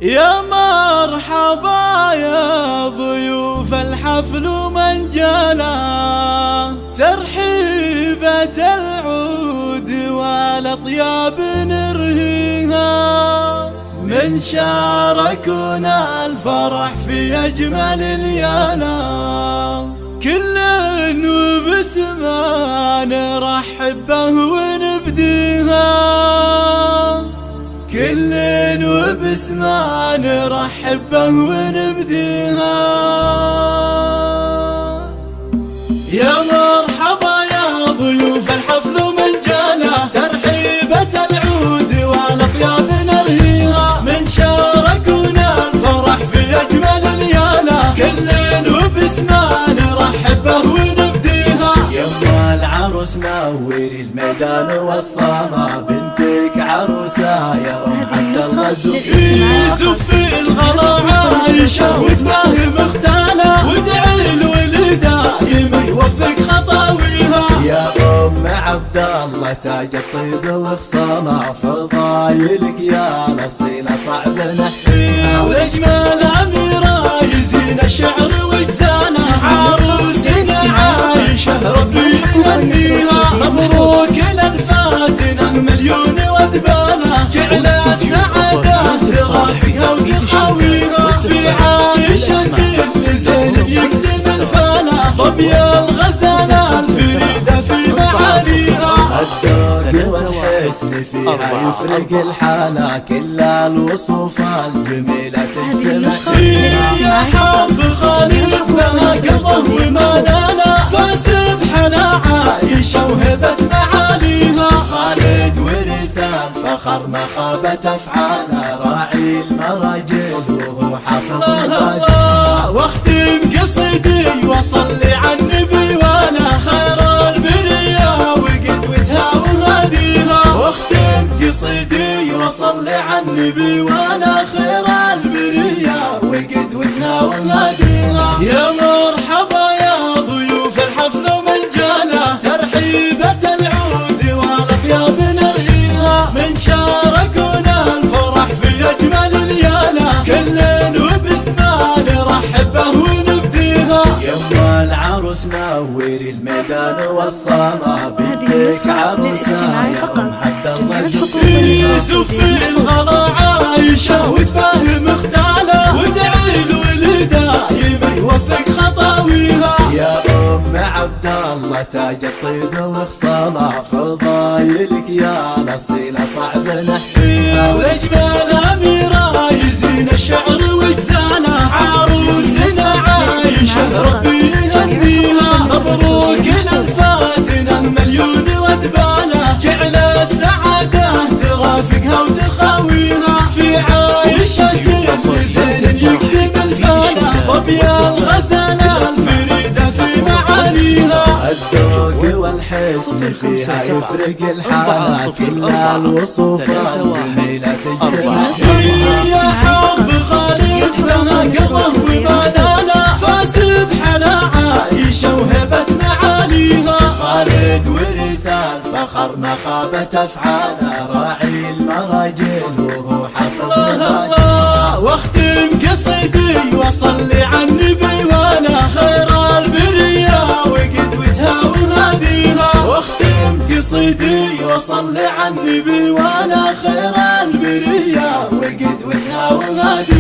يا مرحبا يا ضيوف الحفل من جلا، ترحيبة العود والأطياب نرهيها، من شاركونا الفرح في أجمل الليالي، كل وباسمه نرحب به ونبديها، كل وباسمه نرحب به ونبديها. يا مرحبا يا ضيوف الحفل من جانا، ترحيبة العود والأطياب نرهيها، من شاركونا الفرح في أجمل الليالي، كل وباسمه نرحب به ونبديها. يما العروس نوري الميدان والصالة، بنتك عروسة يا رب عبد الله زفي الغلا عايشة وتباهي مختالة، وادعي الولد دايم يوفق خطاويها. يا ام عبد الله تاج الطيب وخصالة، فضايلك يا الاصيلة صعب نحسيها، واجمل اميرة يزين الشعر وجزانة، عروسنا عايشة ربي يهنيها، مبروك للفاتنة مليون ودبانة، جعل السعادة ترافقها وتخاويها، في عايشة كل زين يكتب الفانة، ظبي الغزالة الفريدة في معاليها. الذوق والحسن فيها يفرق الحالة، كل الوصوف الجميلة تجتمع. يا حظ خالد لها قلبه ومالانا، فاز بحلا عايشة وهبة معاليها، خالد ورث الفخر ما خابت افعاله، راعي المراجل وهو حافظ الله. واختم قصيدي وصلي على النبي وانا خير البرية وقدوتها وهديها، واختم قصيدي وصلي على النبي وانا خير البرية وقدوتها وهديها. يا مرحبا يا ضيوف الحفل من جانا، ترحيبة العود والأطياب نرهيها، من شاركونا الفرح في أجمل الليالي، كل وباسمه نرحب به ونبديها. يما العروس نوري الميدان والصالة، بنتك عروسة يا ام عبد الله زفي الغلا عايشة وتباهي مختالة، وادعي الولد دايم يوفق خطاويها. يا ام عبد الله تاج الطيب وخصالة، فضايلك يا الاصيلة صعب نحسيها، واجمل اميرة يزين الشعر وجزانة، عروسنا عايشة ربي يهنيها، مبروك للفاتنة مليون ودبانة، جعل السعادة ترافقها وتخاويها، في عايشة كل زين يكتب الفانة، ظبي الغزالة الفريدة في معاليها. الذوق والحسن فيها يفرق الحالة، كل الوصوف الجميلة تجتمع. يا حظ خالد لها قلبه ومالانا، فاز بحلا عايشة وهبة معاليها، خالد ورث الفخر ما خابت افعاله، راعي المراجل وهو حافظ الله. واختم قصيدي وصلي على النبي وانا خير البرية وقدوتها وهديها، واختم قصيدي وصلي على النبي وانا خير البرية وقدوتها وهديها.